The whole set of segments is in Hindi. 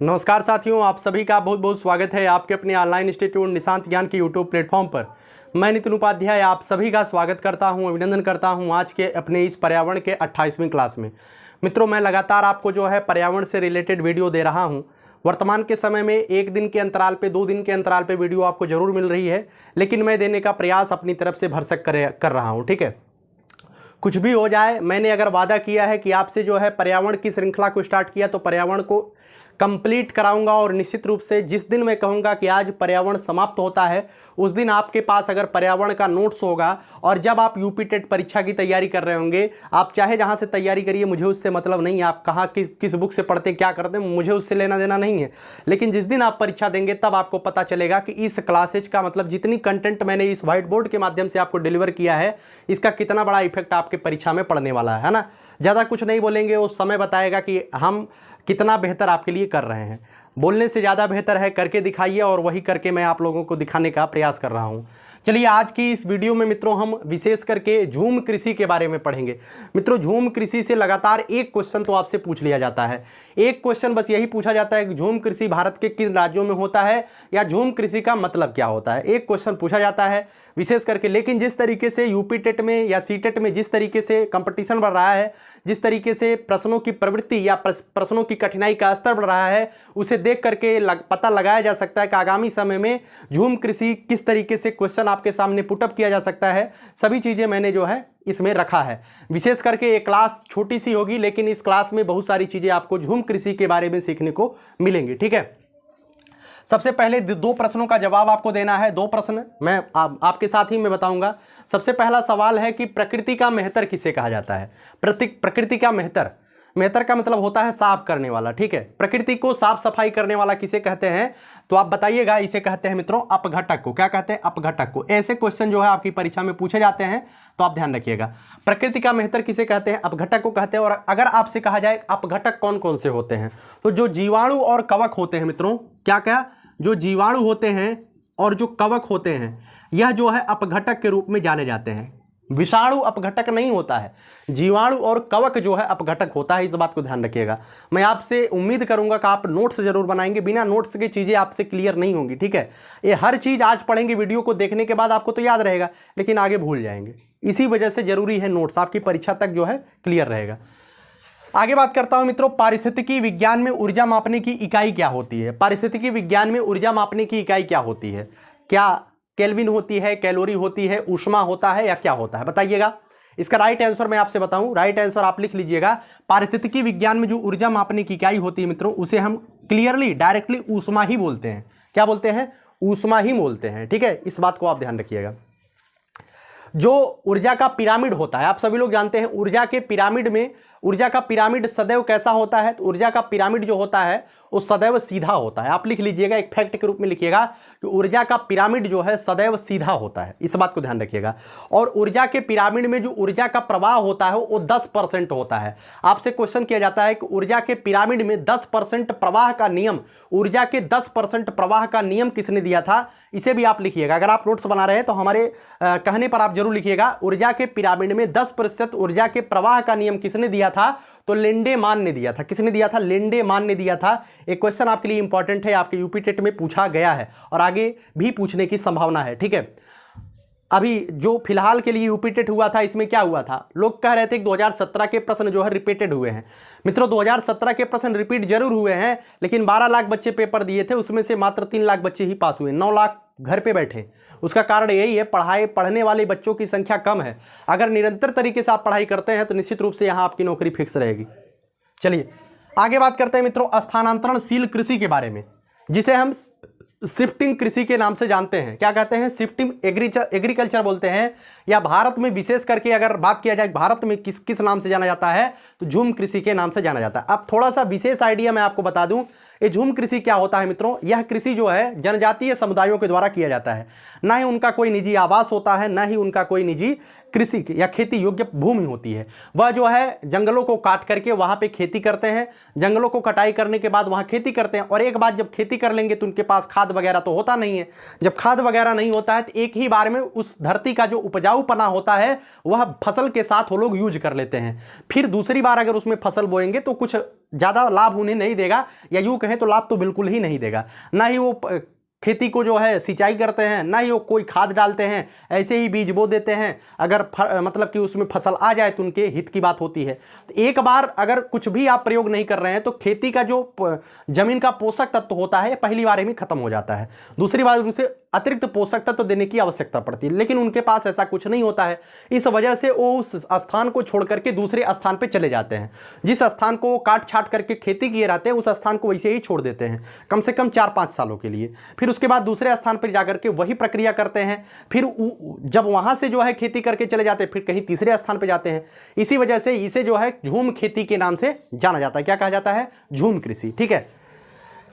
नमस्कार साथियों, आप सभी का बहुत बहुत स्वागत है आपके अपने ऑनलाइन इंस्टीट्यूट निशांत ज्ञान के यूट्यूब प्लेटफॉर्म पर। मैं नितिन उपाध्याय आप सभी का स्वागत करता हूं, अभिनंदन करता हूं आज के अपने इस पर्यावरण के 28वीं क्लास में। मित्रों, मैं लगातार आपको जो है पर्यावरण से रिलेटेड वीडियो दे रहा हूं। वर्तमान के समय में 1 दिन के अंतराल पे 2 दिन के अंतराल पे वीडियो आपको जरूर मिल रही है, लेकिन मैं देने का प्रयास अपनी तरफ से भरसक कर रहा हूँ। ठीक है, कुछ भी हो जाए, मैंने अगर वादा किया है कि आपसे जो है पर्यावरण की श्रृंखला को स्टार्ट किया तो पर्यावरण को कंप्लीट कराऊंगा। और निश्चित रूप से जिस दिन मैं कहूंगा कि आज पर्यावरण समाप्त होता है, उस दिन आपके पास अगर पर्यावरण का नोट्स होगा और जब आप यूपी टेट परीक्षा की तैयारी कर रहे होंगे, आप चाहे जहां से तैयारी करिए, मुझे उससे मतलब नहीं है आप कहाँ किस बुक से पढ़ते क्या करते हैं, मुझे उससे लेना देना नहीं है। लेकिन जिस दिन आप परीक्षा देंगे तब आपको पता चलेगा कि इस क्लासेज का मतलब जितनी कंटेंट मैंने इस व्हाइट बोर्ड के माध्यम से आपको डिलीवर किया है, इसका कितना बड़ा इफेक्ट आपके परीक्षा में पड़ने वाला है ना। ज़्यादा कुछ नहीं बोलेंगे, उस समय बताएगा कि हम कितना बेहतर आपके लिए कर रहे हैं। बोलने से ज़्यादा बेहतर है करके दिखाइए, और वही करके मैं आप लोगों को दिखाने का प्रयास कर रहा हूँ। चलिए, आज की इस वीडियो में मित्रों हम विशेष करके झूम कृषि के बारे में पढ़ेंगे। मित्रों, झूम कृषि से लगातार एक क्वेश्चन तो आपसे पूछ लिया जाता है। एक क्वेश्चन बस यही पूछा जाता है कि झूम कृषि भारत के किन राज्यों में होता है, या झूम कृषि का मतलब क्या होता है। एक क्वेश्चन पूछा जाता है विशेष करके। लेकिन जिस तरीके से यूपी टेट में या सी टेट में जिस तरीके से कंपटीशन बढ़ रहा है, जिस तरीके से प्रश्नों की प्रवृत्ति या प्रश्नों की कठिनाई का स्तर बढ़ रहा है, उसे देख करके पता लगाया जा सकता है कि आगामी समय में झूम कृषि किस तरीके से क्वेश्चन आपके सामने पुटअप किया जा सकता है। सभी चीज़ें मैंने जो है इसमें रखा है। विशेष करके ये क्लास छोटी सी होगी, लेकिन इस क्लास में बहुत सारी चीज़ें आपको झूम कृषि के बारे में सीखने को मिलेंगी। ठीक है, सबसे पहले 2 प्रश्नों का जवाब आपको देना है। 2 प्रश्न मैं आपके साथ ही मैं बताऊंगा। सबसे पहला सवाल है कि प्रकृति का मेहतर किसे कहा जाता है। प्रकृति का मेहतर, मेहतर का मतलब होता है साफ करने वाला। ठीक है, प्रकृति को साफ सफाई करने वाला किसे कहते हैं, तो आप बताइएगा। इसे कहते हैं मित्रों अपघटक को। क्या कहते हैं? अपघटक को। ऐसे क्वेश्चन जो है आपकी परीक्षा में पूछे जाते हैं, तो आप ध्यान रखिएगा। प्रकृति का मेहतर किसे कहते हैं? अपघटक को कहते हैं। और अगर आपसे कहा जाए अपघटक कौन कौन से होते हैं, तो जो जीवाणु और कवक होते हैं मित्रों, क्या जो जीवाणु होते हैं और जो कवक होते हैं, यह जो है अपघटक के रूप में जाने जाते हैं। विषाणु अपघटक नहीं होता है, जीवाणु और कवक जो है अपघटक होता है। इस बात को ध्यान रखिएगा। मैं आपसे उम्मीद करूंगा कि आप नोट्स जरूर बनाएंगे। बिना नोट्स की चीज़ें आपसे क्लियर नहीं होंगी। ठीक है, ये हर चीज़ आज पढ़ेंगे, वीडियो को देखने के बाद आपको तो याद रहेगा, लेकिन आगे भूल जाएंगे। इसी वजह से जरूरी है नोट्स, आपकी परीक्षा तक जो है क्लियर रहेगा। आगे बात करता हूं मित्रों, पारिस्थितिकी विज्ञान में ऊर्जा मापने की इकाई क्या होती है। पारिस्थितिकी विज्ञान में ऊर्जा मापने की इकाई क्या होती है? क्या केल्विन होती है, कैलोरी होती है, ऊष्मा होता है, या क्या होता है? बताइएगा। इसका राइट आंसर मैं आपसे बताऊं, राइट आंसर आप लिख लीजिएगा। पारिस्थितिकी विज्ञान में जो ऊर्जा मापने की इकाई होती है मित्रों, उसे हम क्लियरली डायरेक्टली ऊष्मा ही बोलते हैं। क्या बोलते हैं? ऊष्मा ही बोलते हैं। ठीक है, इस बात को आप ध्यान रखिएगा। जो ऊर्जा का पिरामिड होता है, आप सभी लोग जानते हैं ऊर्जा के पिरामिड में, ऊर्जा का पिरामिड सदैव कैसा होता है, तो ऊर्जा का पिरामिड जो होता है वो सदैव सीधा होता है। आप लिख लीजिएगा, एक फैक्ट के रूप में लिखिएगा कि ऊर्जा का पिरामिड जो है सदैव सीधा होता है। इस बात को ध्यान रखिएगा। और ऊर्जा के पिरामिड में जो ऊर्जा का प्रवाह होता है वो 10% होता है। आपसे क्वेश्चन किया जाता है कि ऊर्जा के पिरामिड में 10% प्रवाह का नियम, ऊर्जा के 10% प्रवाह का नियम किसने दिया था? इसे भी आप लिखिएगा। अगर आप नोट्स बना रहे हैं तो हमारे कहने पर आप जरूर लिखिएगा, ऊर्जा के पिरामिड में 10% ऊर्जा के प्रवाह का नियम किसने दिया था? तो लिंडेमान ने दिया था। किसने दिया था? लिंडेमान ने दिया था। एक क्वेश्चन आपके लिए इंपॉर्टेंट है, आपके यूपी टेट में पूछा गया है और आगे भी पूछने की संभावना है। ठीक है, अभी जो फिलहाल के लिए यूपी टेट हुआ था, इसमें क्या हुआ था? लोग कह रहे थे कि 2017 के प्रश्न जो है रिपीटेड हुए हैं। मित्रों, 2017 के प्रश्न रिपीट जरूर हुए हैं, लेकिन 12 लाख बच्चे पेपर दिए थे, उसमें से मात्र 3 लाख बच्चे ही पास हुए, 9 लाख घर पे बैठे। उसका कारण यही है, पढ़ने वाले बच्चों की संख्या कम है। अगर निरंतर तरीके से आप पढ़ाई करते हैं तो निश्चित रूप से यहाँ आपकी नौकरी फिक्स रहेगी। चलिए आगे बात करते हैं मित्रों स्थानांतरणशील कृषि के बारे में, जिसे हम शिफ्टिंग कृषि के नाम से जानते हैं। क्या कहते हैं? शिफ्टिंग एग्रीकल्चर बोलते हैं। या भारत में विशेष करके अगर बात किया जाए भारत में किस किस नाम से जाना जाता है, तो झूम कृषि के नाम से जाना जाता है। अब थोड़ा सा विशेष आइडिया मैं आपको बता दूं, ये झूम कृषि क्या होता है मित्रों? यह कृषि जो है जनजातीय समुदायों के द्वारा किया जाता है। ना ही उनका कोई निजी आवास होता है, ना ही उनका कोई निजी कृषि या खेती योग्य भूमि होती है। वह जो है जंगलों को काट करके वहां पे खेती करते हैं, जंगलों को कटाई करने के बाद वहां खेती करते हैं। और एक बात, जब खेती कर लेंगे तो उनके पास खाद वगैरह तो होता नहीं है। जब खाद वगैरह नहीं होता है तो एक ही बार में उस धरती का जो उपजाऊपना होता है वह फसल के साथ वो लोग यूज कर लेते हैं। फिर दूसरी बार अगर उसमें फसल बोएंगे तो कुछ ज़्यादा लाभ उन्हें नहीं देगा, या यूँ कहें तो लाभ तो बिल्कुल ही नहीं देगा। ना ही वो खेती को जो है सिंचाई करते हैं, ना ही वो कोई खाद डालते हैं, ऐसे ही बीज बो देते हैं। अगर मतलब कि उसमें फसल आ जाए तो उनके हित की बात होती है। तो एक बार अगर कुछ भी आप प्रयोग नहीं कर रहे हैं तो खेती का जो जमीन का पोषक तत्व होता है पहली बार में खत्म हो जाता है। दूसरी बार उसे अतिरिक्त पोषक तत्व देने की आवश्यकता पड़ती है, लेकिन उनके पास ऐसा कुछ नहीं होता है। इस वजह से वो उस स्थान को छोड़ करके दूसरे स्थान पर चले जाते हैं। जिस स्थान को वो काट छाट करके खेती किए रहते हैं उस स्थान को वैसे ही छोड़ देते हैं कम से कम 4-5 सालों के लिए। फिर उसके बाद दूसरे स्थान पर जाकर के वही प्रक्रिया करते हैं। फिर जब वहां से जो है खेती करके चले जाते हैं फिर कहीं तीसरे स्थान पर जाते हैं। इसी वजह से इसे जो है झूम खेती के नाम से जाना जाता है। क्या कहा जाता है? झूम कृषि। ठीक है,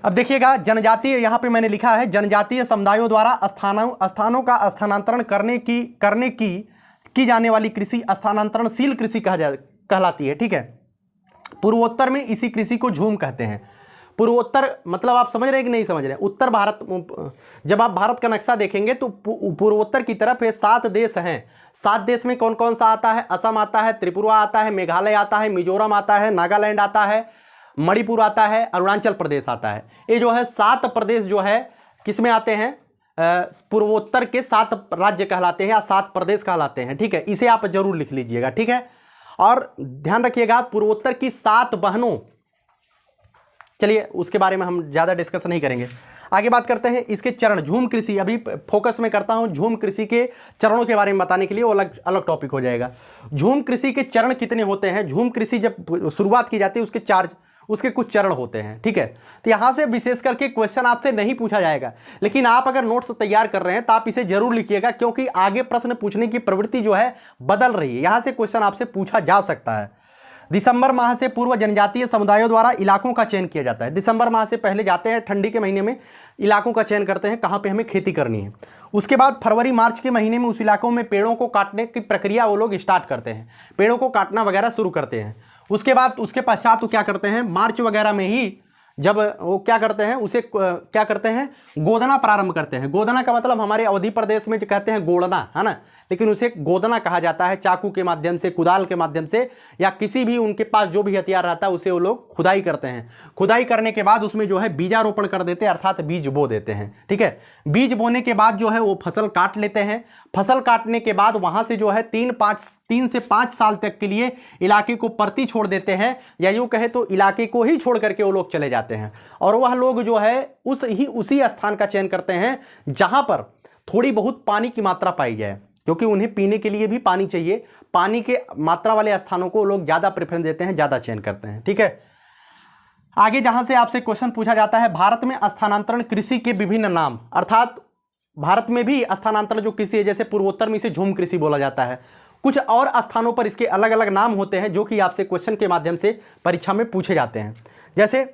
अब देखिएगा जनजातीय, यहां पे मैंने लिखा है जनजातीय समुदायों द्वारा स्थानों का स्थानांतरण करने की जाने वाली कृषि स्थानांतरणशील कृषि कहलाती है। ठीक है, पूर्वोत्तर में इसी कृषि को झूम कहते हैं। पूर्वोत्तर मतलब आप समझ रहे हैं कि नहीं समझ रहे हैं? उत्तर भारत, जब आप भारत का नक्शा देखेंगे तो पूर्वोत्तर की तरफ 7 देश हैं। 7 देश में कौन कौन सा आता है? असम आता है, त्रिपुरा आता है, मेघालय आता है, मिजोरम आता है, नागालैंड आता है, मणिपुर आता है, अरुणाचल प्रदेश आता है। ये जो है 7 प्रदेश जो है किस में आते हैं? पूर्वोत्तर के 7 राज्य कहलाते हैं या 7 प्रदेश कहलाते हैं। ठीक है, इसे आप जरूर लिख लीजिएगा। ठीक है, और ध्यान रखिएगा पूर्वोत्तर की 7 बहनों, चलिए उसके बारे में हम ज़्यादा डिस्कस नहीं करेंगे। आगे बात करते हैं इसके चरण। झूम कृषि अभी फोकस में करता हूं, झूम कृषि के चरणों के बारे में बताने के लिए, वो अलग अलग टॉपिक हो जाएगा। झूम कृषि के चरण कितने होते हैं? झूम कृषि जब शुरुआत की जाती है उसके कुछ चरण होते हैं। ठीक है, तो यहां से विशेष करके क्वेश्चन आपसे नहीं पूछा जाएगा, लेकिन आप अगर नोट्स तैयार कर रहे हैं तो आप इसे जरूर लिखिएगा, क्योंकि आगे प्रश्न पूछने की प्रवृत्ति जो है बदल रही है। यहां से क्वेश्चन आपसे पूछा जा सकता है। दिसंबर माह से पूर्व जनजातीय समुदायों द्वारा इलाकों का चयन किया जाता है। दिसंबर माह से पहले जाते हैं, ठंडी के महीने में इलाकों का चयन करते हैं कहाँ पे हमें खेती करनी है। उसके बाद फरवरी मार्च के महीने में उस इलाकों में पेड़ों को काटने की प्रक्रिया वो लोग स्टार्ट करते हैं, पेड़ों को काटना वगैरह शुरू करते हैं। उसके बाद उसके पश्चात वो क्या करते हैं? मार्च वगैरह में ही जब वो क्या करते हैं, उसे क्या करते हैं? गोदना प्रारंभ करते हैं। गोदना का मतलब हमारे अवधी प्रदेश में जो कहते हैं गोड़ना, है ना, लेकिन उसे गोदना कहा जाता है। चाकू के माध्यम से, कुदाल के माध्यम से, या किसी भी उनके पास जो भी हथियार रहता है उसे वो लोग खुदाई करते हैं। खुदाई करने के बाद उसमें जो है बीजारोपण कर देते हैं, अर्थात बीज बो देते हैं। ठीक है, बीज बोने के बाद जो है वो फसल काट लेते हैं। फसल काटने के बाद वहां से जो है 3 से 5 साल तक के लिए इलाके को परती छोड़ देते हैं, या यूं कहे तो इलाके को ही छोड़ करके वो लोग चले जाते हैं। और वह लोग जो है उसी स्थान का चयन करते हैं जहां पर थोड़ी बहुत पानी की मात्रा पाई जाए, क्योंकि उन्हें पीने के लिए भी पानी चाहिए। पानी के मात्रा वाले स्थानों को लोग ज्यादा प्रेफरेंस देते हैं, ज्यादा चयन करते हैं। ठीक है, आगे जहां से आपसे क्वेश्चन पूछा जाता है, भारत में स्थानांतरण कृषि के विभिन्न नाम, अर्थात भारत में भी स्थानांतरण जो कृषि है, जैसे पूर्वोत्तर में इसे झूम कृषि बोला जाता है, कुछ और स्थानों पर इसके अलग अलग नाम होते हैं जो कि आपसे क्वेश्चन के माध्यम से परीक्षा में पूछे जाते हैं। जैसे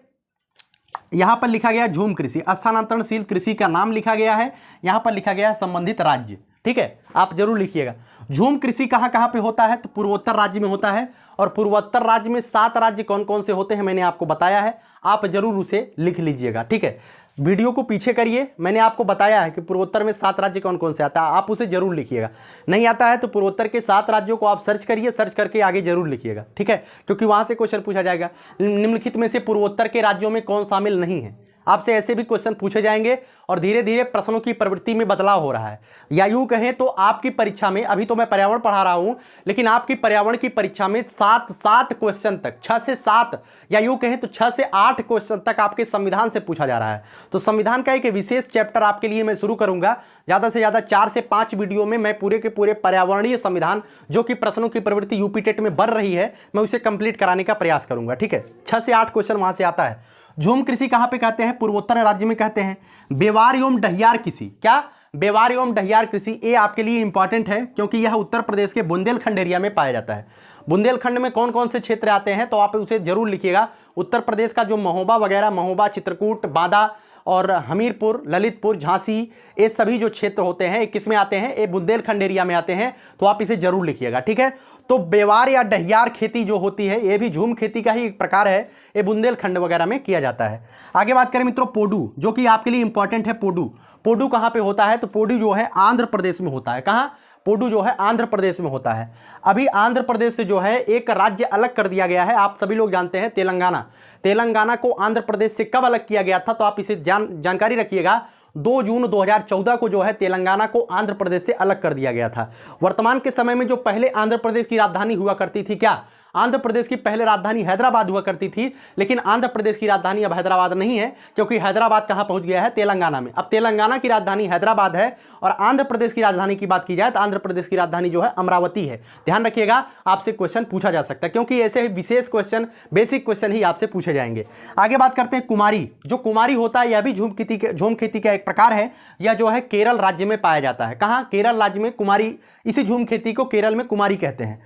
यहां पर लिखा गया झूम कृषि, स्थानांतरणशील कृषि का नाम लिखा गया है, यहां पर लिखा गया है संबंधित राज्य। ठीक है, आप जरूर लिखिएगा। झूम कृषि कहां कहां पे होता है? तो पूर्वोत्तर राज्य में होता है, और पूर्वोत्तर राज्य में 7 राज्य कौन कौन से होते हैं मैंने आपको बताया है, आप जरूर उसे लिख लीजिएगा। ठीक है, वीडियो को पीछे करिए, मैंने आपको बताया है कि पूर्वोत्तर में 7 राज्य कौन कौन से आता है, आप उसे जरूर लिखिएगा। नहीं आता है तो पूर्वोत्तर के 7 राज्यों को आप सर्च करिए, सर्च करके आगे जरूर लिखिएगा। ठीक है, क्योंकि वहां से क्वेश्चन पूछा जाएगा निम्नलिखित में से पूर्वोत्तर के राज्यों में कौन शामिल नहीं है। आपसे ऐसे भी क्वेश्चन पूछे जाएंगे, और धीरे धीरे प्रश्नों की प्रवृत्ति में बदलाव हो रहा है। या यूं कहें तो आपकी परीक्षा में, अभी तो मैं पर्यावरण पढ़ा रहा हूं, लेकिन आपकी पर्यावरण की परीक्षा में 7 क्वेश्चन तक, 6 से 7, या यूं कहें तो 6 से 8 क्वेश्चन तक आपके संविधान से पूछा जा रहा है। तो संविधान का एक विशेष चैप्टर आपके लिए मैं शुरू करूंगा। ज्यादा से ज्यादा 4 से 5 वीडियो में मैं पूरे के पूरे पर्यावरणीय संविधान, जो कि प्रश्नों की प्रवृत्ति यूपी टेट में बढ़ रही है, मैं उसे कंप्लीट कराने का प्रयास करूंगा। ठीक है, 6 से 8 क्वेश्चन वहां से आता है। झूम कृषि कहां पे कहते हैं? पूर्वोत्तर राज्य में कहते हैं। बेवार एवं डहियार कृषि, क्या? बेवार एवं डहियार कृषि, ये आपके लिए इंपॉर्टेंट है, क्योंकि यह उत्तर प्रदेश के बुंदेलखंड एरिया में पाया जाता है। बुंदेलखंड में कौन कौन से क्षेत्र आते हैं, तो आप उसे जरूर लिखिएगा। उत्तर प्रदेश का जो महोबा वगैरह, महोबा, चित्रकूट, बांदा और हमीरपुर, ललितपुर, झांसी, ये सभी जो क्षेत्र होते हैं, किस में आते हैं? ये बुंदेलखंड एरिया में आते हैं, तो आप इसे जरूर लिखिएगा। ठीक है, तो बेवार या डहियार खेती जो होती है, ये भी झूम खेती का ही एक प्रकार है, ये बुंदेलखंड वगैरह में किया जाता है। आगे बात करें मित्रों, पोडू, जो कि आपके लिए इंपॉर्टेंट है। पोडू कहां पे होता है? तो पोडू जो है आंध्र प्रदेश में होता है। कहां? पोडू जो है आंध्र प्रदेश में होता है। अभी आंध्र प्रदेश से जो है एक राज्य अलग कर दिया गया है, आप सभी लोग जानते हैं तेलंगाना। तेलंगाना को आंध्र प्रदेश से कब अलग किया गया था, तो आप इसे जानकारी रखिएगा, 2 जून 2014 को जो है तेलंगाना को आंध्र प्रदेश से अलग कर दिया गया था। वर्तमान के समय में जो पहले आंध्र प्रदेश की राजधानी हुआ करती थी, क्या आंध्र प्रदेश की पहले राजधानी हैदराबाद हुआ करती थी, लेकिन आंध्र प्रदेश की राजधानी अब हैदराबाद नहीं है, क्योंकि हैदराबाद कहां पहुंच गया है, तेलंगाना में। अब तेलंगाना की राजधानी हैदराबाद है और आंध्र प्रदेश की राजधानी की बात की जाए तो आंध्र प्रदेश की राजधानी जो है अमरावती है। ध्यान रखिएगा, आपसे क्वेश्चन पूछा जा सकता है, क्योंकि ऐसे विशेष क्वेश्चन, बेसिक क्वेश्चन ही आपसे पूछे जाएंगे। आगे बात करते हैं कुमारी। जो कुमारी होता है यह भी झूम खेती का एक प्रकार है। यह जो है केरल राज्य में पाया जाता है। कहां? केरल राज्य में कुमारी, इसी झूम खेती को केरल में कुमारी कहते हैं।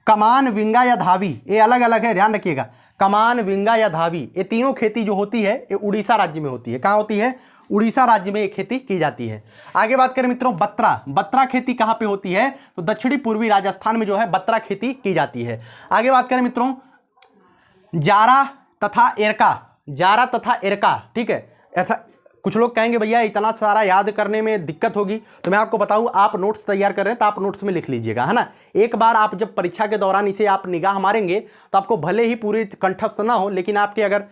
कमान, विंगा या धावी, ये अलग अलग है, ध्यान रखिएगा। कमान, विंगा या धावी, ये तीनों खेती जो होती है ये उड़ीसा राज्य में होती है। कहाँ होती है? उड़ीसा राज्य में ये खेती की जाती है। आगे बात करें मित्रों बत्रा। बत्रा खेती कहाँ पे होती है? तो दक्षिणी पूर्वी राजस्थान में जो है बत्रा खेती की जाती है। आगे बात करें मित्रों जारा तथा एरका। जारा तथा एरका, ठीक है। कुछ लोग कहेंगे भैया इतना सारा याद करने में दिक्कत होगी, तो मैं आपको बताऊं, आप नोट्स तैयार कर रहे हैं तो आप नोट्स में लिख लीजिएगा, है ना। एक बार आप जब परीक्षा के दौरान इसे आप निगाह मारेंगे तो आपको भले ही पूरी कंठस्थ ना हो, लेकिन आपके अगर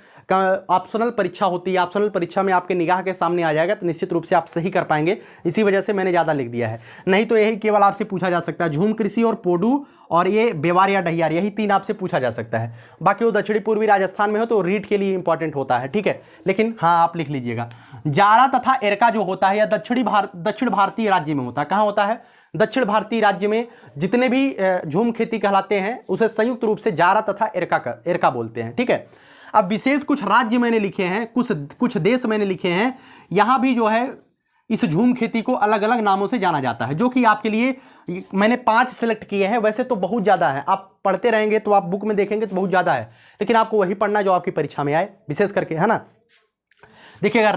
ऑप्शनल परीक्षा होती है, ऑप्शनल परीक्षा में आपके निगाह के सामने आ जाएगा तो निश्चित रूप से आप सही कर पाएंगे। इसी वजह से मैंने ज़्यादा लिख दिया है, नहीं तो यही केवल आपसे पूछा जा सकता है। झूम कृषि और पोडू और ये बेवार या डहियार, यही 3 आपसे पूछा जा सकता है। बाकी वो दक्षिणी पूर्वी राजस्थान में हो तो रीड के लिए इंपॉर्टेंट होता है, ठीक है। लेकिन हाँ, आप लिख लीजिएगा। जारा तथा एरका जो होता है यह दक्षिण भारतीय राज्य में होता है। कहाँ होता है? दक्षिण भारतीय राज्य में जितने भी झूम खेती कहलाते हैं उसे संयुक्त रूप से जारा तथा एरका बोलते हैं, ठीक है। अब विशेष कुछ राज्य मैंने लिखे हैं, कुछ देश मैंने लिखे हैं, यहाँ भी जो है इस झूम खेती को अलग अलग नामों से जाना जाता है, जो कि आपके लिए मैंने 5 सिलेक्ट किए हैं। वैसे तो बहुत ज़्यादा है, आप पढ़ते रहेंगे तो आप बुक में देखेंगे तो बहुत ज़्यादा है, लेकिन आपको वही पढ़ना जो आपकी परीक्षा में आए विशेष करके, है ना। देखिएगा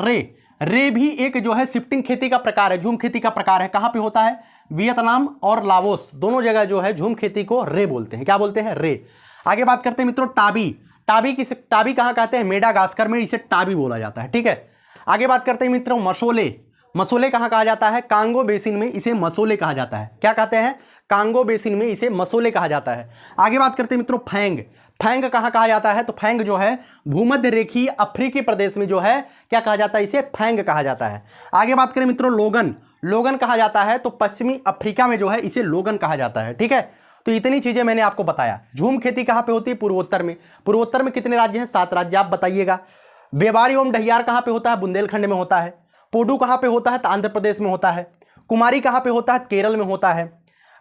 रे भी एक जो है शिफ्टिंग खेती का प्रकार है, झूम खेती का प्रकार है। कहाँ पे होता है? वियतनाम और लाओस दोनों जगह जो है झूम खेती को रे बोलते हैं। क्या बोलते हैं? रे। आगे बात करते हैं मित्रों टाबी। टाबी कहाँ कहते हैं? मेडागास्कर में इसे टाबी बोला जाता है, ठीक है। आगे बात करते हैं मित्रों मसोले कहाँ कहा जाता है? कांगो बेसिन में इसे मसोले कहा जाता है। क्या कहते हैं? कांगो बेसिन में इसे मसोले कहा जाता है। आगे बात करते हैं मित्रों फैंग कहाँ कहा जाता है? तो फैंग जो है भूमध्य रेखीय अफ्रीकी प्रदेश में जो है क्या कहा जाता है? इसे फैंग कहा जाता है। आगे बात करें मित्रों लोगन कहा जाता है, तो पश्चिमी अफ्रीका में जो है इसे लोगन कहा जाता है, ठीक है। तो इतनी चीजें मैंने आपको बताया। झूम खेती कहाँ पे होती है? पूर्वोत्तर में। पूर्वोत्तर में कितने राज्य हैं? 7 राज्य। आप बताइएगा। बेवारी एवं डहियार कहाँ पे होता है? बुंदेलखंड में होता है। पोडू कहाँ पे होता है? तो आंध्र प्रदेश में होता है। कुमारी कहाँ पे होता है? केरल में होता है।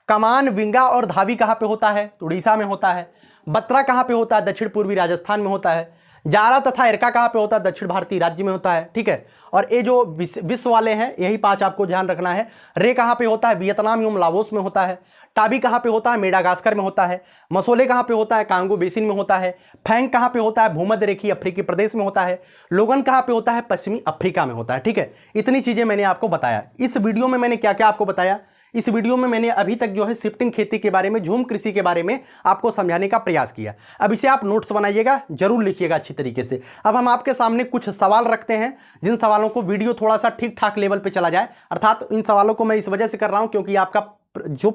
कमान, विंगा और धावी कहाँ पे होता है? तो उड़ीसा में होता है। बत्रा कहाँ पे होता है? दक्षिण पूर्वी राजस्थान में होता है। जारा तथा एरका कहाँ पे होता है? दक्षिण भारतीय राज्य में होता है, ठीक है। और ये जो विश्व वाले हैं यही 5 आपको ध्यान रखना है। रे कहाँ पे होता है? वियतनाम एवं लाओस में होता है। टाबी कहाँ पे होता है? मेडागास्कर में होता है। मसोले कहाँ पे होता है? कांगो बेसिन में होता है। फैंग कहाँ पे होता है? भूमध्य रेखीय अफ्रीकी प्रदेश में होता है। लोगन कहाँ पे होता है? पश्चिमी अफ्रीका में होता है, ठीक है। इतनी चीजें मैंने आपको बताया। इस वीडियो में मैंने क्या क्या आपको बताया? इस वीडियो में मैंने अभी तक जो है शिफ्टिंग खेती के बारे में, झूम कृषि के बारे में आपको समझाने का प्रयास किया। अब इसे आप नोट्स बनाइएगा, जरूर लिखिएगा अच्छी तरीके से। अब हम आपके सामने कुछ सवाल रखते हैं, जिन सवालों को वीडियो थोड़ा सा ठीक ठाक लेवल पे चला जाए। अर्थात इन सवालों को मैं इस वजह से कर रहा हूं क्योंकि आपका जो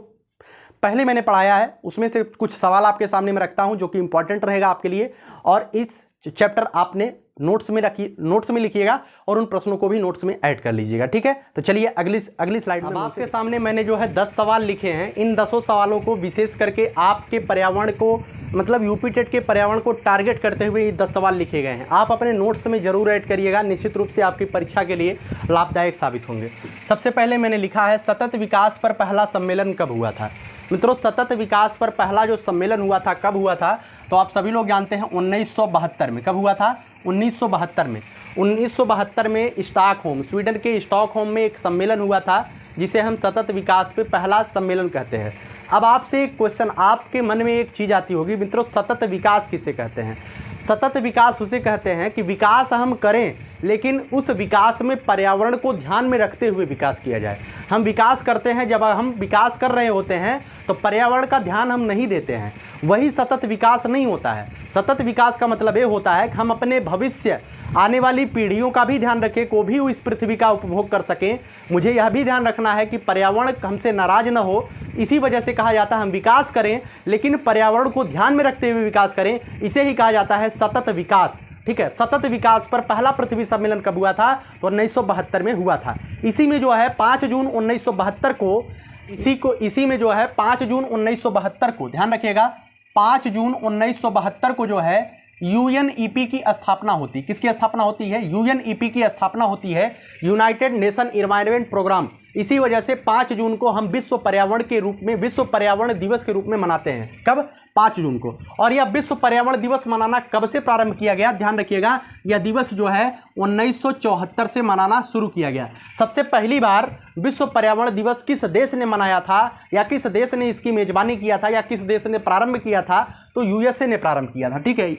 पहले मैंने पढ़ाया है उसमें से कुछ सवाल आपके सामने में रखता हूं जो कि इंपॉर्टेंट रहेगा आपके लिए, और इस चैप्टर आपने नोट्स में लिखिएगा और उन प्रश्नों को भी नोट्स में ऐड कर लीजिएगा, ठीक है। तो चलिए अगली स्लाइड में आपके सामने मैंने जो है 10 सवाल लिखे हैं। इन 10 सवालों को विशेष करके आपके पर्यावरण को, मतलब यूपी टेट के पर्यावरण को टारगेट करते हुए ये 10 सवाल लिखे गए हैं। आप अपने नोट्स में जरूर ऐड करिएगा, निश्चित रूप से आपकी परीक्षा के लिए लाभदायक साबित होंगे। सबसे पहले मैंने लिखा है सतत विकास पर पहला सम्मेलन कब हुआ था? मित्रों, सतत विकास पर पहला जो सम्मेलन हुआ था कब हुआ था? तो आप सभी लोग जानते हैं 1972 में। कब हुआ था? 1972 में। 1972 में स्टॉकहोम, स्वीडन के स्टॉकहोम में एक सम्मेलन हुआ था जिसे हम सतत विकास पे पहला सम्मेलन कहते हैं। अब आपसे एक क्वेश्चन, आपके मन में एक चीज़ आती होगी मित्रों, सतत विकास किसे कहते हैं? सतत विकास उसे कहते हैं कि विकास हम करें लेकिन उस विकास में पर्यावरण को ध्यान में रखते हुए विकास किया जाए। हम विकास करते हैं, जब हम विकास कर रहे होते हैं तो पर्यावरण का ध्यान हम नहीं देते हैं, वही सतत विकास नहीं होता है। सतत विकास का मतलब ये होता है कि हम अपने भविष्य आने वाली पीढ़ियों का भी ध्यान रखें, को भी इस पृथ्वी का उपभोग कर सकें। मुझे यह भी ध्यान रखना है कि पर्यावरण हमसे नाराज न हो। इसी वजह से कहा जाता है हम विकास करें लेकिन पर्यावरण को ध्यान में रखते हुए विकास करें। इसे ही कहा जाता है सतत विकास। ठीक है, सतत विकास पर पहला पृथ्वी सम्मेलन कब हुआ था? तो 1972 में हुआ था। इसी में जो है 5 जून 1972 को इसी में जो है 5 जून 1972 को, ध्यान रखिएगा, 5 जून 1972 को जो है यूएनईपी की स्थापना होती। किसकी स्थापना होती है? यूएनईपी की स्थापना होती है, यूनाइटेड नेशन एनवायरनमेंट प्रोग्राम। इसी वजह से 5 जून को हम विश्व पर्यावरण के रूप में, विश्व पर्यावरण दिवस के रूप में मनाते हैं। कब? 5 जून को। और यह विश्व पर्यावरण दिवस मनाना कब से प्रारंभ किया गया? ध्यान रखिएगा, यह दिवस जो है 1974 से मनाना शुरू किया गया। सबसे पहली बार विश्व पर्यावरण दिवस किस देश ने मनाया था, या किस देश ने इसकी मेजबानी किया था, या किस देश ने प्रारंभ किया था? तो यूएसए ने प्रारंभ किया था। ठीक है,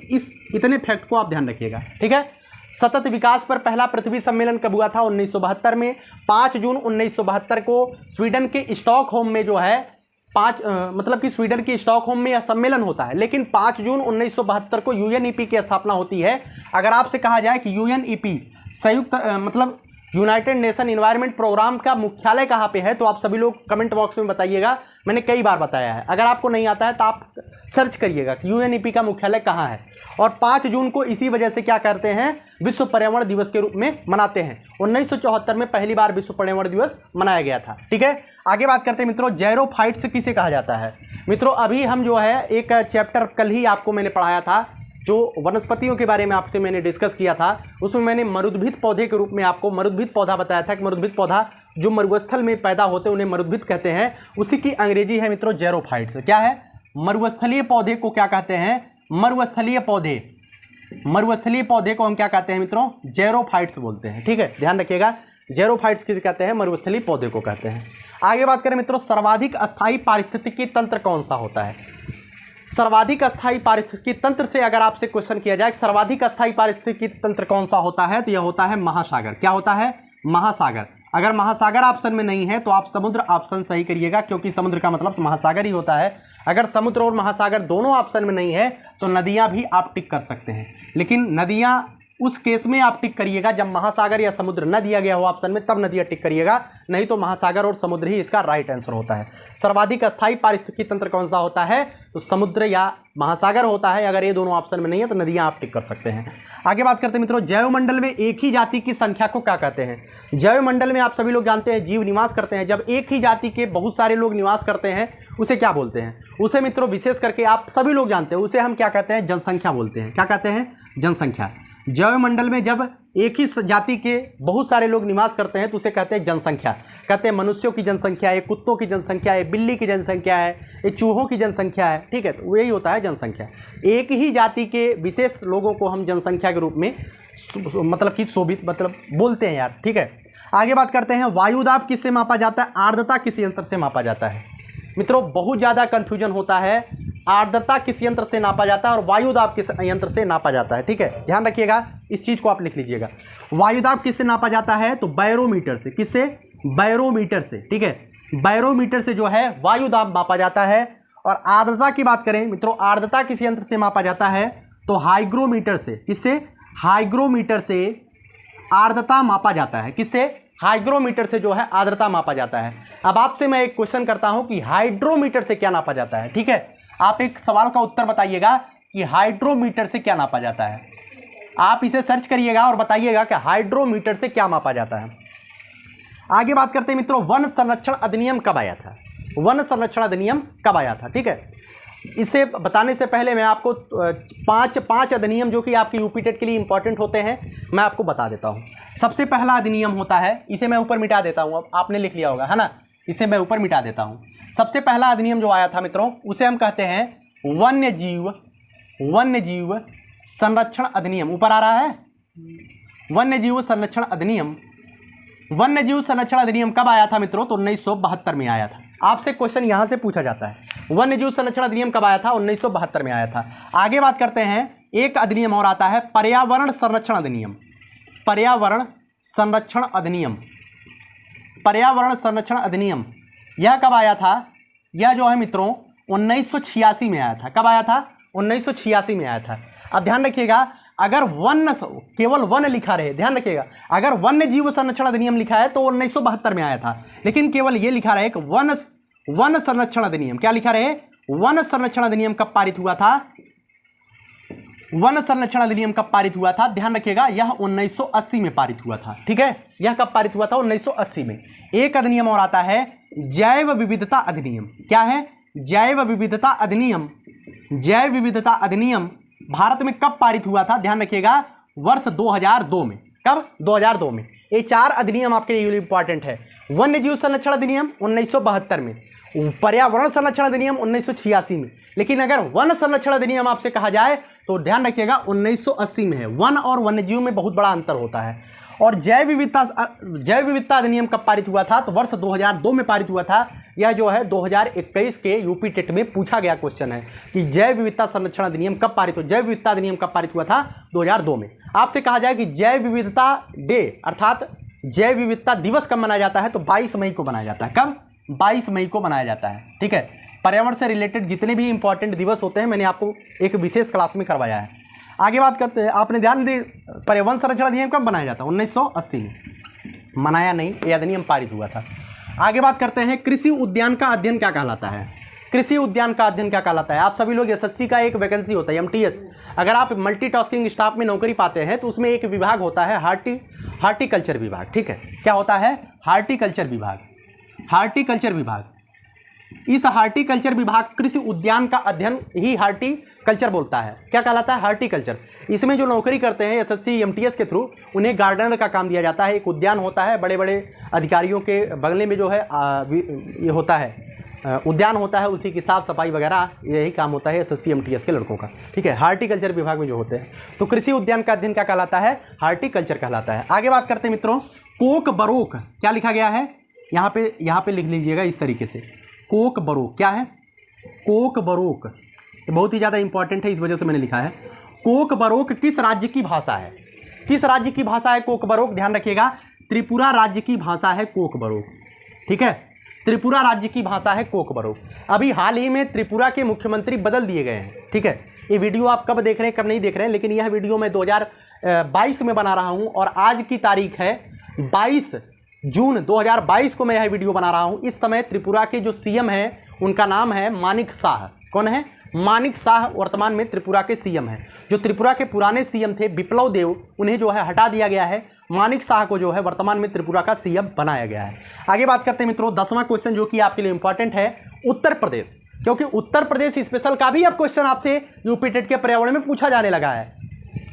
इतने फैक्ट को आप ध्यान रखिएगा। ठीक है, सतत विकास पर पहला पृथ्वी सम्मेलन कब हुआ था? 1972 में। 5 जून 1972 को स्वीडन के स्टॉकहोम में जो है मतलब कि स्वीडन के स्टॉकहोम में यह सम्मेलन होता है। लेकिन 5 जून 1972 को यूएनईपी की स्थापना होती है। अगर आपसे कहा जाए कि यूएनईपी संयुक्त मतलब यूनाइटेड नेशन एनवायरनमेंट प्रोग्राम का मुख्यालय कहाँ पे है, तो आप सभी लोग कमेंट बॉक्स में बताइएगा। मैंने कई बार बताया है, अगर आपको नहीं आता है तो आप सर्च करिएगा कि यूएनईपी का मुख्यालय कहाँ है। और 5 जून को इसी वजह से क्या करते हैं, विश्व पर्यावरण दिवस के रूप में मनाते हैं। 1974 में पहली बार विश्व पर्यावरण दिवस मनाया गया था। ठीक है, आगे बात करते हैं मित्रों, जैरोफाइट्स किसे कहा जाता है? मित्रों अभी हम जो है एक चैप्टर कल ही आपको मैंने पढ़ाया था, जो वनस्पतियों के बारे में आपसे मैंने डिस्कस किया था। उसमें मैंने मरुद्भिद पौधे के रूप में आपको मरुद्भिद पौधा बताया था कि मरुद्भिद पौधा जो मरुस्थल में पैदा होते हैं उन्हें मरुद्भिद कहते हैं। उसी की अंग्रेजी है मित्रों जैरोफाइट्स। क्या है? मरुस्थलीय पौधे को क्या कहते हैं? मरुस्थलीय पौधे। मरुस्थलीय पौधे को हम क्या कहते हैं मित्रों? जैरोफाइट्स बोलते हैं। ठीक है, ध्यान रखिएगा, जैरोफाइट्स किसे कहते हैं? मरुस्थलीय पौधे को कहते हैं। आगे बात करें मित्रों, सर्वाधिक अस्थायी पारिस्थितिकी तंत्र कौन सा होता है? सर्वाधिक अस्थायी पारिस्थितिकी तंत्र से अगर आपसे क्वेश्चन किया जाए सर्वाधिक अस्थायी पारिस्थितिकी तंत्र कौन सा होता है, तो यह होता है महासागर। क्या होता है? महासागर। अगर महासागर ऑप्शन में नहीं है तो आप समुद्र ऑप्शन सही करिएगा, क्योंकि समुद्र का मतलब महासागर ही होता है। अगर समुद्र और महासागर दोनों ऑप्शन में नहीं है तो नदियां भी आप टिक कर सकते हैं, लेकिन नदियां उस केस में आप टिक करिएगा जब महासागर या समुद्र न दिया गया हो ऑप्शन में, तब नदियां टिक करिएगा, नहीं तो महासागर और समुद्र ही इसका राइट आंसर होता है। सर्वाधिक अस्थायी पारिस्थितिकी तंत्र कौन सा होता है? तो समुद्र या महासागर होता है। अगर ये दोनों ऑप्शन में नहीं है तो नदियां आप टिक कर सकते हैं। आगे बात करते हैं मित्रों, जैवमंडल में एक ही जाति की संख्या को क्या कहते हैं? जैवमंडल में आप सभी लोग जानते हैं जीव निवास करते हैं। जब एक ही जाति के बहुत सारे लोग निवास करते हैं उसे क्या बोलते हैं? उसे मित्रों विशेष करके आप सभी लोग जानते हैं, उसे हम क्या कहते हैं? जनसंख्या बोलते हैं। क्या कहते हैं? जनसंख्या। जैवमंडल में जब एक ही जाति के बहुत सारे लोग निवास करते हैं तो उसे कहते हैं जनसंख्या। कहते हैं मनुष्यों की जनसंख्या है, कुत्तों की जनसंख्या है, बिल्ली की जनसंख्या है, ये चूहों की जनसंख्या है। ठीक है, तो यही होता है जनसंख्या। एक ही जाति के विशेष लोगों को हम जनसंख्या के रूप में मतलब कि शोभित मतलब बोलते हैं यार। ठीक है, आगे बात करते हैं, वायुदाब किससे मापा जाता है? आर्द्रता किस यंत्र से मापा जाता है? मित्रों बहुत ज़्यादा कन्फ्यूजन होता है, आर्द्रता किस यंत्र से नापा जाता है और वायुदाब किस यंत्र से नापा जाता है। ठीक है, ध्यान रखिएगा, इस चीज़ को आप लिख लीजिएगा। वायुदाब किससे नापा जाता है? तो बैरोमीटर से। किससे? बैरोमीटर से। ठीक है, बैरोमीटर से जो है वायुदाब मापा जाता है। और आर्द्रता की बात करें मित्रों, आर्द्रता किस यंत्र से मापा जाता है? तो हाइग्रोमीटर से। किससे? हाइग्रोमीटर से आर्द्रता मापा जाता है। किससे? हाइग्रोमीटर से जो है आर्द्रता मापा जाता है। अब आपसे मैं एक क्वेश्चन करता हूं कि हाइड्रोमीटर से क्या नापा जाता है? ठीक है, आप एक सवाल का उत्तर बताइएगा कि हाइड्रोमीटर से क्या नापा जाता है। आप इसे सर्च करिएगा और बताइएगा कि हाइड्रोमीटर से क्या मापा जाता है। आगे बात करते हैं मित्रों, वन संरक्षण अधिनियम कब आया था? वन संरक्षण अधिनियम कब आया था? ठीक है, इसे बताने से पहले मैं आपको पांच अधिनियम जो कि आपके यूपी टेट के लिए इंपॉर्टेंट होते हैं मैं आपको बता देता हूं। सबसे पहला अधिनियम होता है, इसे मैं ऊपर मिटा देता हूं, अब आपने लिख लिया होगा है ना, इसे मैं ऊपर मिटा देता हूं। सबसे पहला अधिनियम जो आया था मित्रों उसे हम कहते हैं वन्यजीव संरक्षण अधिनियम। ऊपर आ रहा है, वन्यजीव संरक्षण अधिनियम। वन्यजीव संरक्षण अधिनियम कब आया था मित्रों? तो 1972 में आया था। आपसे क्वेश्चन यहां से पूछा जाता है, वन्यजीव संरक्षण अधिनियम कब आया था? 1972 में आया था। आगे बात करते हैं, एक अधिनियम और आता है पर्यावरण संरक्षण अधिनियम। पर्यावरण संरक्षण अधिनियम, पर्यावरण संरक्षण अधिनियम यह कब आया था? यह जो है मित्रों 1986 में आया था। कब आया था? 1986 में आया था। अब ध्यान रखिएगा, अगर केवल वन लिखा रहे, ध्यान रखिएगा, अगर वन्य जीव संरक्षण अधिनियम लिखा है तो 1972 में आया था, लेकिन केवल ये लिखा रहे कि वन संरक्षण अधिनियम, क्या लिखा रहे? वन संरक्षण अधिनियम कब पारित हुआ था? वन संरक्षण अधिनियम कब पारित हुआ था? ध्यान रखिएगा, यह 1980 में पारित हुआ था। ठीक है, यह कब पारित हुआ था? 1980 में। एक अधिनियम और आता है जैव विविधता अधिनियम। क्या है? जैव विविधता अधिनियम। जैव विविधता अधिनियम भारत में कब पारित हुआ था? ध्यान रखिएगा, वर्ष 2002 में। कब? 2002 में। ये 4 अधिनियम आपके लिए इंपॉर्टेंट है। वन्य जीव संरक्षण अधिनियम 1972 में, पर्यावरण संरक्षण अधिनियम 1986 में, लेकिन अगर वन संरक्षण अधिनियम आपसे कहा जाए तो ध्यान रखिएगा 1980 में है। वन और वन्यजीव में बहुत बड़ा अंतर होता है। और जैव विविधता अधिनियम कब पारित हुआ था? तो वर्ष 2002 में पारित हुआ था। यह जो है 2021 के यूपी टेट में पूछा गया क्वेश्चन है कि जैव विविधता संरक्षण अधिनियम कब पारित हुआ, जैव विविधता अधिनियम कब पारित हुआ था? 2002 में। आपसे कहा जाए कि जैव विविधता डे अर्थात जैव विविधता दिवस कब मनाया जाता है? तो 22 मई को मनाया जाता है। कब? 22 मई को मनाया जाता है। ठीक है, पर्यावरण से रिलेटेड जितने भी इंपॉर्टेंट दिवस होते हैं मैंने आपको एक विशेष क्लास में करवाया है। आगे बात करते हैं, आपने ध्यान दी पर्यावरण संरक्षण अधिनियम कब बनाया जाता है? 1980 में। मनाया नहीं, यह अधिनियम पारित हुआ था। आगे बात करते हैं कृषि उद्यान का अध्ययन क्या कहलाता है? कृषि उद्यान का अध्ययन क्या कहलाता है? आप सभी लोग एसएससी का एक वैकेंसी होता है MTS, अगर आप मल्टीटास्किंग स्टाफ में नौकरी पाते हैं तो उसमें एक विभाग होता है हार्टिकल्चर विभाग। ठीक है, क्या होता है? हार्टिकल्चर विभाग। हार्टिकल्चर विभाग, इस हार्टिकल्चर विभाग कृषि उद्यान का अध्ययन ही हार्टिकल्चर बोलता है। क्या कहलाता है? हार्टिकल्चर। इसमें जो नौकरी करते हैं एसएससी MTS के थ्रू, उन्हें गार्डनर का काम दिया जाता है। एक उद्यान होता है, बड़े बड़े अधिकारियों के बगले में जो है ये होता है, उद्यान होता है, उसी की साफ सफाई वगैरह यही काम होता है एसएससी MTS के लड़कों का। ठीक है, हार्टिकल्चर विभाग में जो होते हैं, तो कृषि उद्यान का अध्ययन क्या कहलाता है? हार्टिकल्चर कहलाता है। आगे बात करते हैं मित्रों, कोक बरोक क्या लिखा गया है? यहाँ पे लिख लीजिएगा इस तरीके से, कोक बरोक। क्या है? कोक बरोक, ये बहुत ही ज़्यादा इंपॉर्टेंट है, इस वजह से मैंने लिखा है। कोक बरोक किस राज्य की भाषा है? किस राज्य की भाषा है कोक बरोक? ध्यान रखिएगा, त्रिपुरा राज्य की भाषा है कोक बरोक। ठीक है, त्रिपुरा राज्य की भाषा है कोक बरोक। अभी हाल ही में त्रिपुरा के मुख्यमंत्री बदल दिए गए हैं। ठीक है, ये वीडियो आप कब देख रहे हैं कब नहीं देख रहे हैं, लेकिन यह वीडियो मैं 2022 में बना रहा हूँ और आज की तारीख है 22 जून 2022 को मैं यह वीडियो बना रहा हूँ। इस समय त्रिपुरा के जो CM हैं उनका नाम है मानिक शाह। कौन है? मानिक शाह वर्तमान में त्रिपुरा के CM हैं। जो त्रिपुरा के पुराने CM थे बिप्लव देव, उन्हें जो है हटा दिया गया है। मानिक शाह को जो है वर्तमान में त्रिपुरा का CM बनाया गया है। आगे बात करते हैं मित्रों, 10वां क्वेश्चन जो कि आपके लिए इंपॉर्टेंट है, उत्तर प्रदेश, क्योंकि उत्तर प्रदेश स्पेशल का भी अब क्वेश्चन आपसे यूपी टेट के पर्यावरण में पूछा जाने लगा है।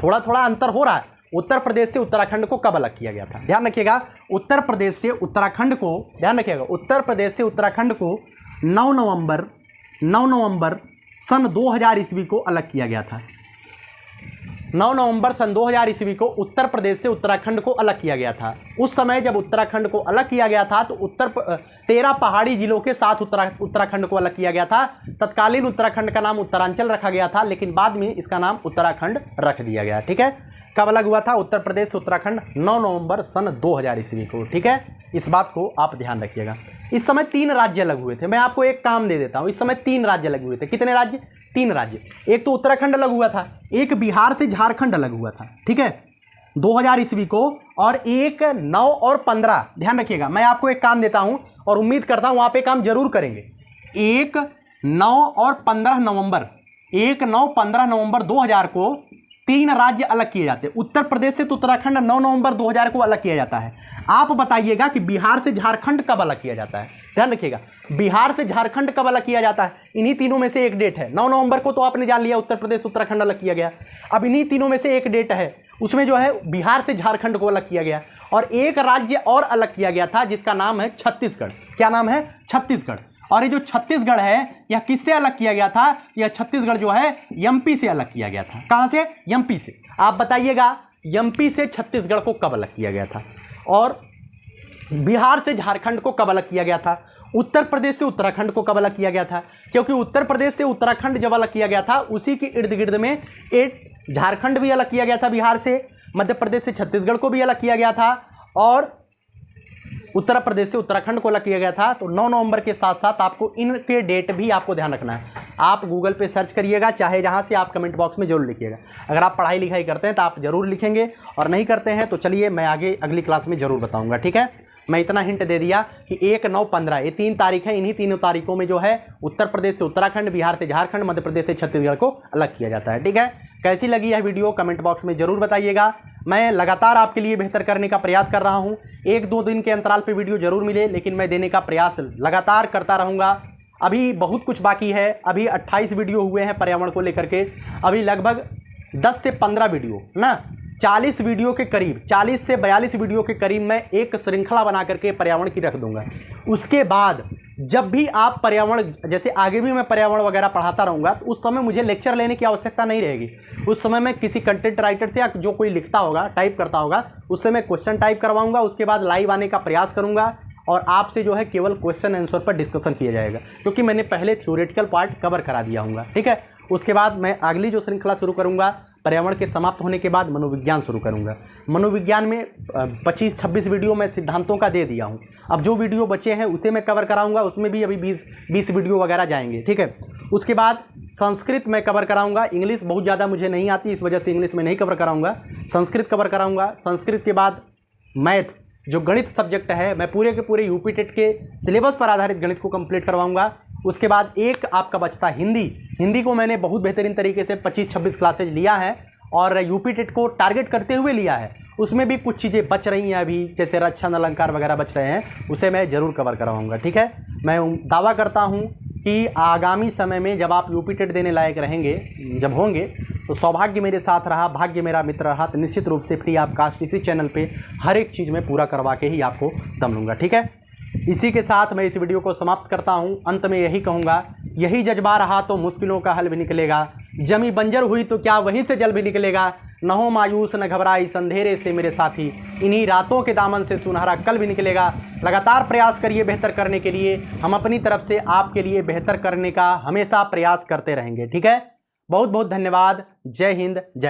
थोड़ा थोड़ा अंतर हो रहा है। उत्तर प्रदेश से उत्तराखंड को कब अलग किया गया था? ध्यान रखिएगा, उत्तर प्रदेश से उत्तराखंड को, ध्यान रखिएगा, उत्तर प्रदेश से उत्तराखंड को 9 नवंबर सन 2000 ईस्वी को अलग किया गया था। 9 नवंबर सन 2000 ईस्वी को उत्तर प्रदेश से उत्तराखंड को अलग किया गया था। उस समय जब उत्तराखंड को अलग किया गया था तो 13 पहाड़ी जिलों के साथ उत्तराखंड को अलग किया गया था। तत्कालीन उत्तराखंड का नाम उत्तरांचल रखा गया था, लेकिन बाद में इसका नाम उत्तराखंड रख दिया गया। ठीक है, कब अलग हुआ था उत्तर प्रदेश से उत्तराखंड? 9 नवंबर सन 2000 ईस्वी को। ठीक है, इस बात को आप ध्यान रखिएगा। इस समय 3 राज्य अलग हुए थे। मैं आपको एक काम दे देता हूँ, इस समय 3 राज्य अलग हुए थे। कितने राज्य? 3 राज्य। एक तो उत्तराखंड अलग हुआ था, एक बिहार से झारखंड अलग हुआ था। ठीक है, 2000 ईस्वी को, और एक 9 और 15। ध्यान रखिएगा, मैं आपको एक काम देता हूँ और उम्मीद करता हूँ आप ये काम जरूर करेंगे। 1, 9 और 15 नवंबर, 1, 9, 15 नवंबर 2000 को 3 राज्य अलग किए जाते हैं। उत्तर प्रदेश से तो उत्तराखंड 9 नवंबर 2000 को अलग किया जाता है। आप बताइएगा कि बिहार से झारखंड कब अलग किया जाता है? ध्यान रखिएगा, बिहार से झारखंड कब अलग किया जाता है? इन्हीं तीनों में से एक डेट है। 9 नवंबर को तो आपने जान लिया उत्तर प्रदेश उत्तराखंड अलग किया गया। अब इन्हीं तीनों में से एक डेट है, उसमें जो है बिहार से झारखंड को अलग किया गया, और एक राज्य और अलग किया गया था जिसका नाम है छत्तीसगढ़। क्या नाम है? छत्तीसगढ़। और ये जो छत्तीसगढ़ है यह किससे अलग किया गया था? यह छत्तीसगढ़ जो है MP से अलग किया गया था। कहां से? MP से। आप बताइएगा MP से छत्तीसगढ़ को कब अलग किया गया था, और बिहार से झारखंड को कब अलग किया गया था, उत्तर प्रदेश से उत्तराखंड को कब अलग किया गया था? क्योंकि उत्तर प्रदेश से उत्तराखंड जब अलग किया गया था उसी के इर्द गिर्द में एक झारखंड भी अलग किया गया था बिहार से, मध्य प्रदेश से छत्तीसगढ़ को भी अलग किया गया था और उत्तर प्रदेश से उत्तराखंड को अलग किया गया था। तो 9 नवंबर के साथ साथ आपको इनके डेट भी आपको ध्यान रखना है। आप गूगल पे सर्च करिएगा, चाहे जहां से, आप कमेंट बॉक्स में जरूर लिखिएगा। अगर आप पढ़ाई लिखाई करते हैं तो आप जरूर लिखेंगे, और नहीं करते हैं तो चलिए मैं आगे अगली क्लास में जरूर बताऊंगा। ठीक है, मैं इतना हिंट दे दिया कि 1, 9, 15 ये 3 तारीख है। इन्हीं 3 तारीखों में जो है उत्तर प्रदेश से उत्तराखंड, बिहार से झारखंड, मध्य प्रदेश से छत्तीसगढ़ को अलग किया जाता है। ठीक है, कैसी लगी यह वीडियो कमेंट बॉक्स में जरूर बताइएगा। मैं लगातार आपके लिए बेहतर करने का प्रयास कर रहा हूं। 1-2 दिन के अंतराल पे वीडियो जरूर मिले, लेकिन मैं देने का प्रयास लगातार करता रहूंगा। अभी बहुत कुछ बाकी है। अभी 28 वीडियो हुए हैं पर्यावरण को लेकर के। अभी लगभग 10 से 15 वीडियो ना 40 वीडियो के करीब, 40 से 42 वीडियो के करीब मैं एक श्रृंखला बना करके पर्यावरण की रख दूंगा। उसके बाद जब भी आप पर्यावरण, जैसे आगे भी मैं पर्यावरण वगैरह पढ़ाता रहूँगा, तो उस समय मुझे लेक्चर लेने की आवश्यकता नहीं रहेगी। उस समय मैं किसी कंटेंट राइटर से, या जो कोई लिखता होगा, टाइप करता होगा, उससे मैं क्वेश्चन टाइप करवाऊँगा। उसके बाद लाइव आने का प्रयास करूँगा और आपसे जो है केवल क्वेश्चन आंसर पर डिस्कशन किया जाएगा, क्योंकि मैंने पहले थ्योरेटिकल पार्ट कवर करा दिया होगा। ठीक है, उसके बाद मैं अगली जो श्रृंखला शुरू करूँगा, पर्यावरण के समाप्त होने के बाद मनोविज्ञान शुरू करूंगा। मनोविज्ञान में 25-26 वीडियो मैं सिद्धांतों का दे दिया हूं। अब जो वीडियो बचे हैं उसे मैं कवर कराऊंगा, उसमें भी अभी 20 वीडियो वगैरह जाएंगे। ठीक है, उसके बाद संस्कृत मैं कवर कराऊंगा। इंग्लिश बहुत ज़्यादा मुझे नहीं आती, इस वजह से इंग्लिश में नहीं कवर कराऊंगा, संस्कृत कवर कराऊंगा। संस्कृत के बाद मैथ, जो गणित सब्जेक्ट है, मैं पूरे के पूरे यूपी टेट के सिलेबस पर आधारित गणित को कंप्लीट करवाऊंगा। उसके बाद एक आपका बचता हिंदी। हिंदी को मैंने बहुत बेहतरीन तरीके से 25-26 क्लासेज लिया है और यूपी टेट को टारगेट करते हुए लिया है। उसमें भी कुछ चीज़ें बच रही हैं अभी, जैसे रक्षण अलंकार वगैरह बच रहे हैं, उसे मैं ज़रूर कवर करवाऊँगा। ठीक है, मैं दावा करता हूँ कि आगामी समय में जब आप यूपी टेट देने लायक रहेंगे, जब होंगे, तो सौभाग्य मेरे साथ रहा, भाग्य मेरा मित्र रहा, तो निश्चित रूप से फ्री ऑफ कास्ट इसी चैनल पे हर एक चीज़ में पूरा करवा के ही आपको दम लूँगा। ठीक है, इसी के साथ मैं इस वीडियो को समाप्त करता हूं। अंत में यही कहूंगा, यही जज्बा रहा तो मुश्किलों का हल भी निकलेगा। जमी बंजर हुई तो क्या वहीं से जल भी निकलेगा। न हो मायूस न घबराई इस अंधेरे से मेरे साथी, इन्हीं रातों के दामन से सुनहरा कल भी निकलेगा। लगातार प्रयास करिए बेहतर करने के लिए। हम अपनी तरफ से आपके लिए बेहतर करने का हमेशा प्रयास करते रहेंगे। ठीक है, बहुत बहुत धन्यवाद। जय हिंद, जय